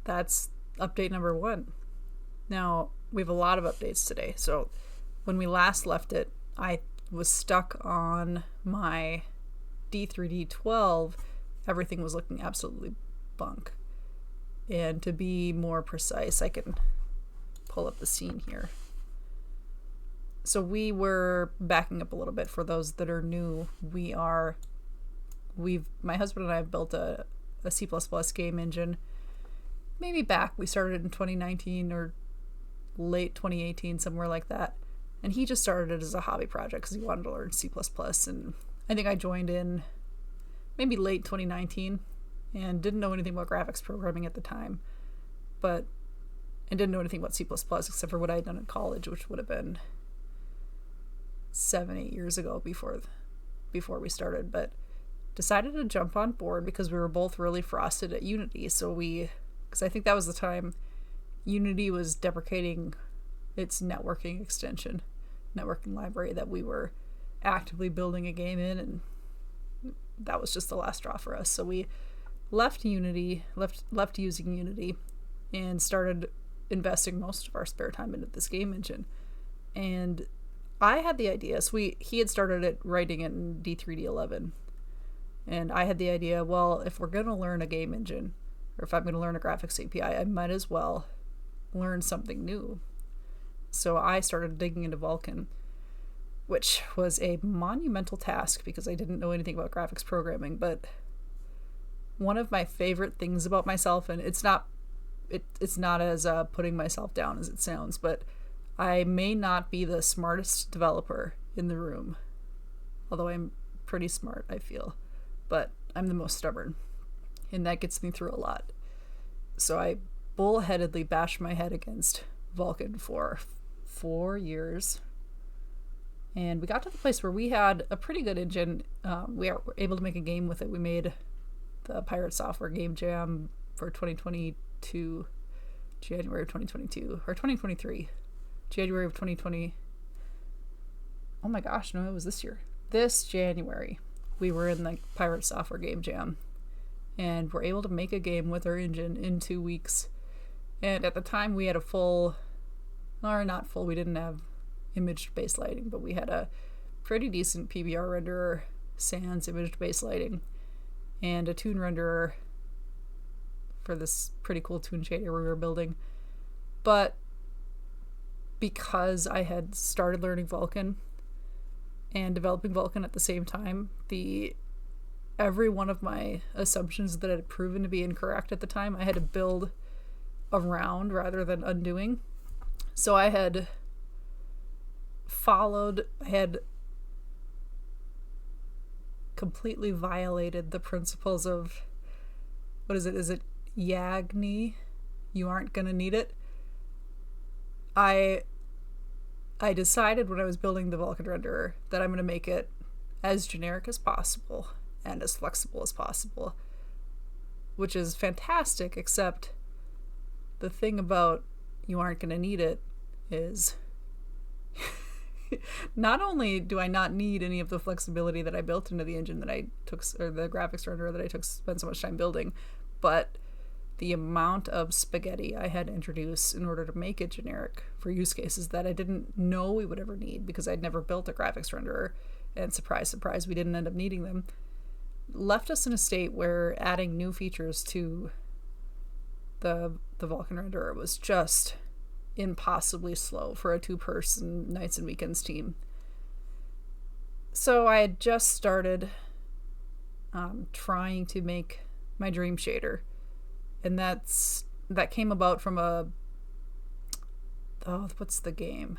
that's update number 1. Now, we have a lot of updates today. So when we last left it, I was stuck on my D3D12. Everything was looking absolutely bunk. And to be more precise, I can pull up the scene here. So we were backing up a little bit for those that are new. My husband and I have built a C++ game engine. Maybe we started in 2019 or late 2018, somewhere like that. And he just started it as a hobby project because he wanted to learn C++. And I think I joined in maybe late 2019 and didn't know anything about graphics programming at the time. And didn't know anything about C++ except for what I had done in college, which would have been 7-8 years ago before we started. But decided to jump on board because we were both really frosted at Unity. Because I think that was the time Unity was deprecating its networking library that we were actively building a game in, and that was just the last straw for us. So we left using Unity and started investing most of our spare time into this game engine. And I had the idea, so he had started it writing it in D3D11. And I had the idea, well, if we're going to learn a game engine, or if I'm going to learn a graphics API, I might as well learn something new. So I started digging into Vulkan, which was a monumental task because I didn't know anything about graphics programming. But one of my favorite things about myself, and it's not as putting myself down as it sounds, but I may not be the smartest developer in the room, although I'm pretty smart, I feel. But I'm the most stubborn, and that gets me through a lot. So I bullheadedly bashed my head against Vulkan for 4 years, and we got to the place where we had a pretty good engine. We were able to make a game with it. We made the Pirate Software Game Jam for 2022, January of 2022, or 2023, January of 2020. Oh my gosh, no, it was this year. This January, we were in the Pirate Software Game Jam, and were able to make a game with our engine in 2 weeks. And at the time, we had we didn't have image-based lighting, but we had a pretty decent PBR renderer, sans image-based lighting, and a toon renderer for this pretty cool toon shader we were building. But because I had started learning Vulkan and developing Vulkan at the same time, every one of my assumptions that had proven to be incorrect at the time, I had to build around rather than undoing. So I had completely violated the principles of, what is it? Is it Yagni? You aren't gonna need it. I decided when I was building the Vulkan renderer that I'm going to make it as generic as possible and as flexible as possible, which is fantastic, except the thing about you aren't going to need it is not only do I not need any of the flexibility that I built into the engine that I took, or the graphics renderer that I spent so much time building, but the amount of spaghetti I had to introduce in order to make it generic for use cases that I didn't know we would ever need because I'd never built a graphics renderer, and surprise, surprise, we didn't end up needing them, left us in a state where adding new features to the Vulkan renderer was just impossibly slow for a 2-person nights and weekends team. So I had just started trying to make my dream shader. And that came about from what's the game?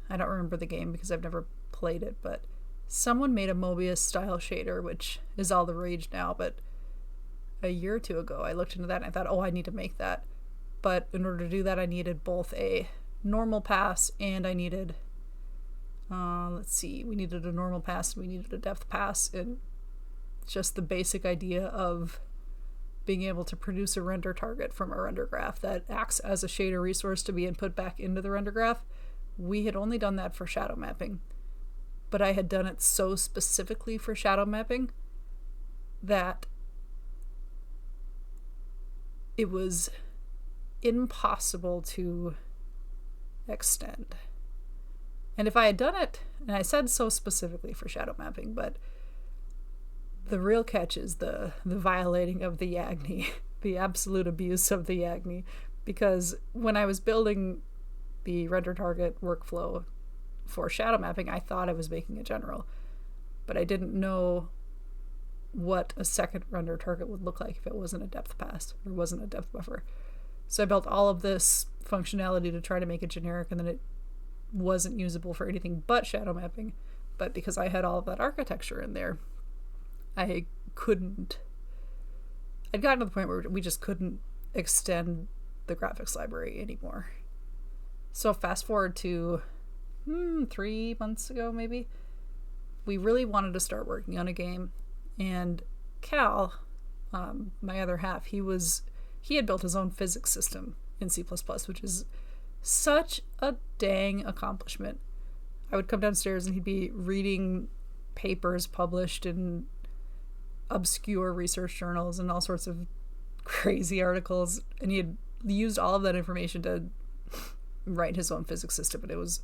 I don't remember the game because I've never played it, but someone made a Mobius style shader, which is all the rage now, but a year or two ago I looked into that and I thought, I need to make that. But in order to do that, I needed both a normal pass and I needed, we needed a normal pass and we needed a depth pass, and just the basic idea of being able to produce a render target from a render graph that acts as a shader resource to be input back into the render graph. We had only done that for shadow mapping, but I had done it so specifically for shadow mapping that it was impossible to extend. And if I had done it, and I said so specifically for shadow mapping, but the real catch is the violating of the Yagni, the absolute abuse of the Yagni. Because when I was building the render target workflow for shadow mapping, I thought I was making a general, but I didn't know what a second render target would look like if it wasn't a depth pass or wasn't a depth buffer. So I built all of this functionality to try to make it generic, and then it wasn't usable for anything but shadow mapping. But because I had all of that architecture in there, I couldn't. I'd gotten to the point where we just couldn't extend the graphics library anymore. So fast forward to 3 months ago, maybe, we really wanted to start working on a game, and Cal, my other half, he had built his own physics system in C++, which is such a dang accomplishment. I would come downstairs and he'd be reading papers published in obscure research journals and all sorts of crazy articles, and he had used all of that information to write his own physics system, and it was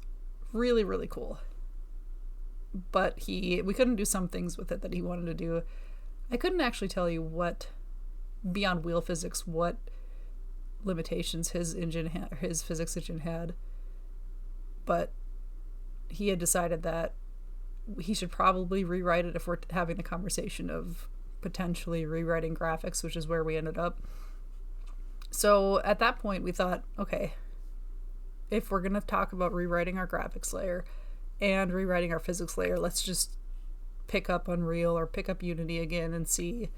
really, really cool. But we couldn't do some things with it that he wanted to do. I couldn't actually tell you what, beyond wheel physics, what limitations his physics engine had, but he had decided that he should probably rewrite it if we're having the conversation of potentially rewriting graphics, which is where we ended up. So at that point we thought, okay, if we're going to talk about rewriting our graphics layer and rewriting our physics layer, let's just pick up Unreal or pick up Unity again and see,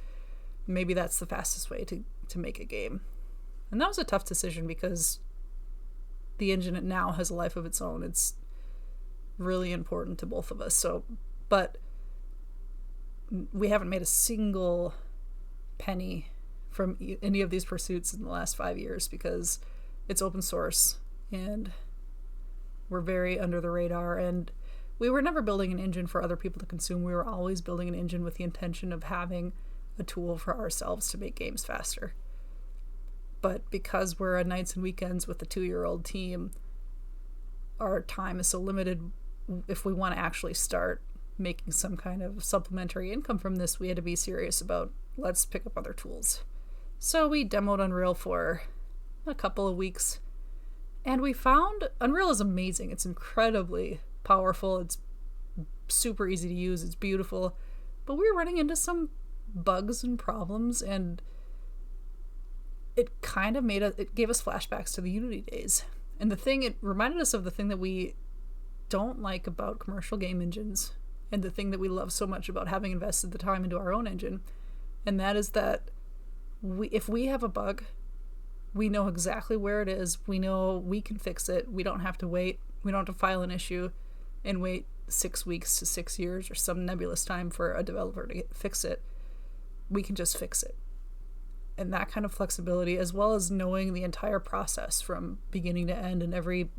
maybe that's the fastest way to make a game. And that was a tough decision because the engine now has a life of its own. It's really important to both of us. So, but we haven't made a single penny from any of these pursuits in the last 5 years because it's open source and we're very under the radar. And we were never building an engine for other people to consume. We were always building an engine with the intention of having a tool for ourselves to make games faster. But because we're on nights and weekends with a 2-year-old team, our time is so limited. If we want to actually start making some kind of supplementary income from this, we had to be serious about, let's pick up other tools. So we demoed Unreal for a couple of weeks, and we found Unreal is amazing. It's incredibly powerful. It's super easy to use. It's beautiful. But we were running into some bugs and problems, and it kind of it gave us flashbacks to the Unity days. And it reminded us of the thing that we don't like about commercial game engines, and the thing that we love so much about having invested the time into our own engine. And that is that if we have a bug, we know exactly where it is. We know we can fix it. We don't have to wait. We don't have to file an issue and wait 6 weeks to 6 years or some nebulous time for a developer to fix it. We can just fix it. And that kind of flexibility, as well as knowing the entire process from beginning to end and every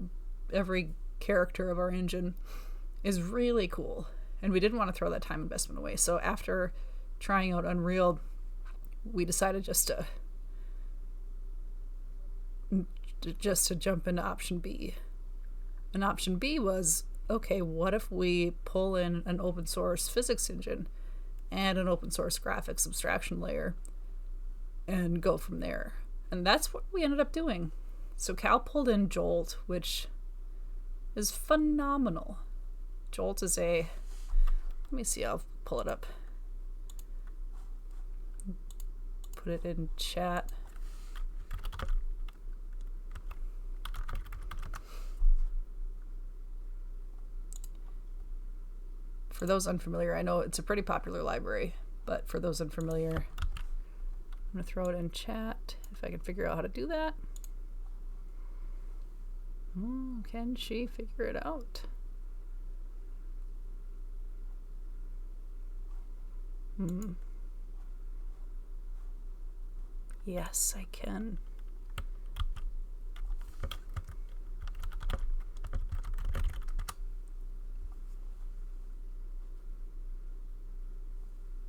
character of our engine, is really cool. And we didn't want to throw that time investment away. So after trying out Unreal, we decided just to jump into option B. And option B was, okay, what if we pull in an open source physics engine and an open source graphics abstraction layer and go from there? And that's what we ended up doing. So Cal pulled in Jolt, which is phenomenal. Jolt is let me see, I'll pull it up. Put it in chat. For those unfamiliar, I know it's a pretty popular library, but for those unfamiliar, I'm going to throw it in chat if I can figure out how to do that. Can she figure it out? Yes, I can.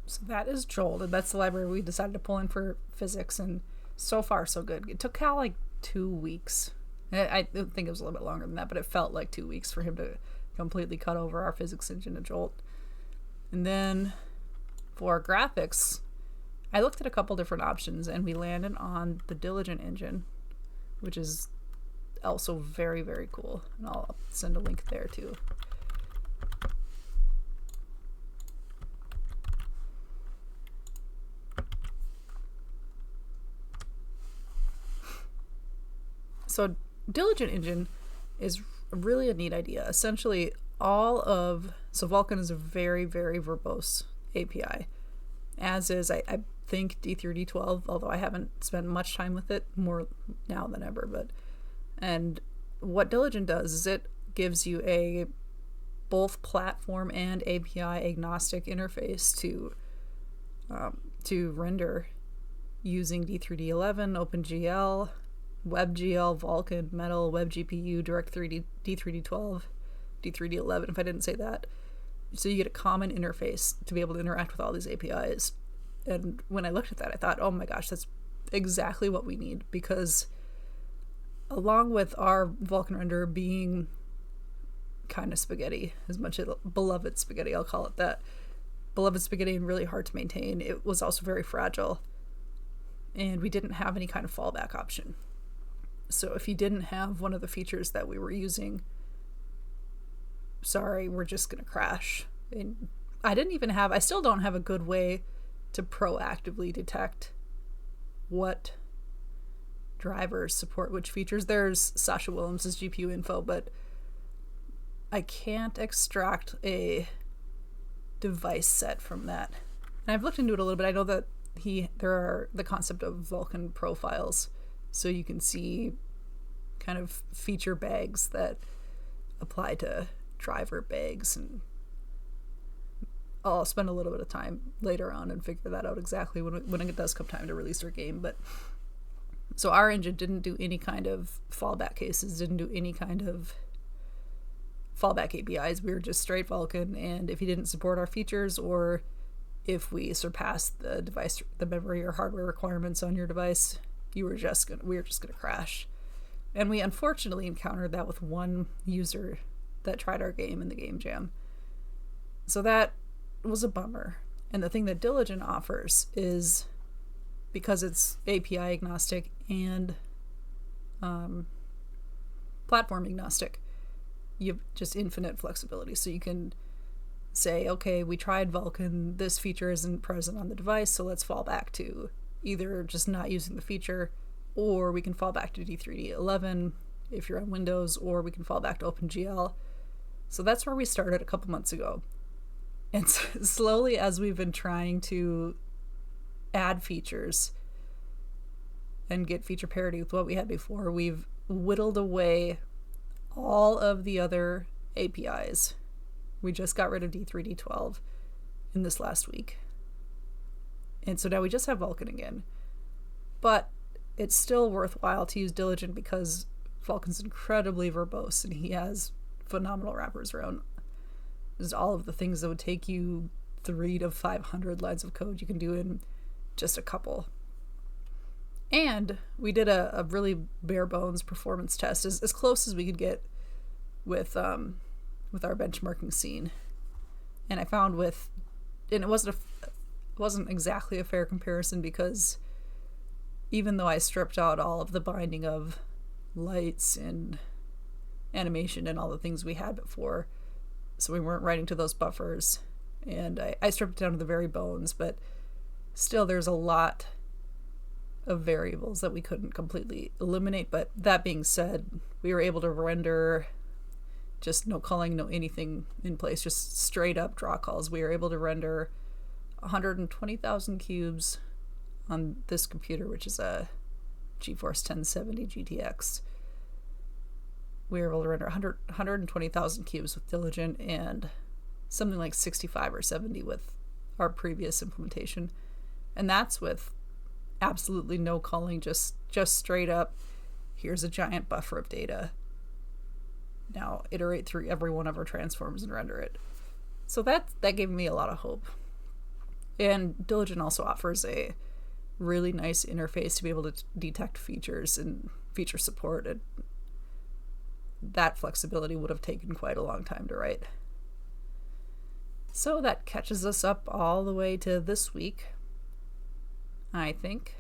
So that is Jolt, and that's the library we decided to pull in for physics. And So far, so good. It took Cal like 2 weeks. I think it was a little bit longer than that, but it felt like 2 weeks for him to completely cut over our physics engine at Jolt. And then for graphics, I looked at a couple different options, and we landed on the Diligent engine, which is also very, very cool. And I'll send a link there too. So Diligent engine is really a neat idea. Essentially, so Vulkan is a very, very verbose API, as is I think D3D12, although I haven't spent much time with it, more now than ever. And what Diligent does is it gives you a both platform and API agnostic interface to render using D3D11, OpenGL, WebGL, Vulkan, Metal, WebGPU, Direct3D, D3D12, D3D11, if I didn't say that. So you get a common interface to be able to interact with all these APIs. And when I looked at that, I thought, oh my gosh, that's exactly what we need, because along with our Vulkan renderer being kind of spaghetti, as much as beloved spaghetti, I'll call it that, beloved spaghetti and really hard to maintain, it was also very fragile. And we didn't have any kind of fallback option. So if you didn't have one of the features that we were using, sorry, we're just going to crash. And I still don't have a good way to proactively detect what drivers support which features. There's Sasha Williams' GPU info, but I can't extract a device set from that. And I've looked into it a little bit. I know that there are the concept of Vulkan profiles, so you can see kind of feature bags that apply to driver bags, and I'll spend a little bit of time later on and figure that out exactly when it does come time to release our game. But so our engine didn't do any kind of fallback cases, didn't do any kind of fallback APIs. We were just straight Vulkan, and if you didn't support our features, or if we surpassed the memory or hardware requirements on your device, we were just gonna crash. And we unfortunately encountered that with one user that tried our game in the game jam. So that was a bummer. And the thing that Diligent offers is, because it's API agnostic and platform agnostic, you have just infinite flexibility. So you can say, okay, we tried Vulkan, this feature isn't present on the device, so let's fall back to either just not using the feature, or we can fall back to D3D11 if you're on Windows, or we can fall back to OpenGL. So that's where we started a couple months ago. And slowly, as we've been trying to add features and get feature parity with what we had before, we've whittled away all of the other APIs. We just got rid of D3D12 in this last week. And so now we just have Vulkan again. But it's still worthwhile to use Diligent because Vulkan's incredibly verbose and he has phenomenal wrappers around. There's all of the things that would take you 300 to 500 lines of code you can do in just a couple. And we did a really bare bones performance test, as close as we could get with our benchmarking scene. And I found it wasn't exactly a fair comparison, because even though I stripped out all of the binding of lights and animation and all the things we had before, so we weren't writing to those buffers, and I stripped it down to the very bones, but still there's a lot of variables that we couldn't completely eliminate. But that being said, we were able to render just no culling, no anything in place, just straight up draw calls. We were able to render 120,000 cubes on this computer, which is a GeForce 1070 GTX. We were able to render 120,000 cubes with Diligent, and something like 65 or 70 with our previous implementation. And that's with absolutely no culling, just straight up, here's a giant buffer of data. Now iterate through every one of our transforms and render it. So that gave me a lot of hope. And Diligent also offers a really nice interface to be able to detect features and feature support. That flexibility would have taken quite a long time to write. So that catches us up all the way to this week, I think.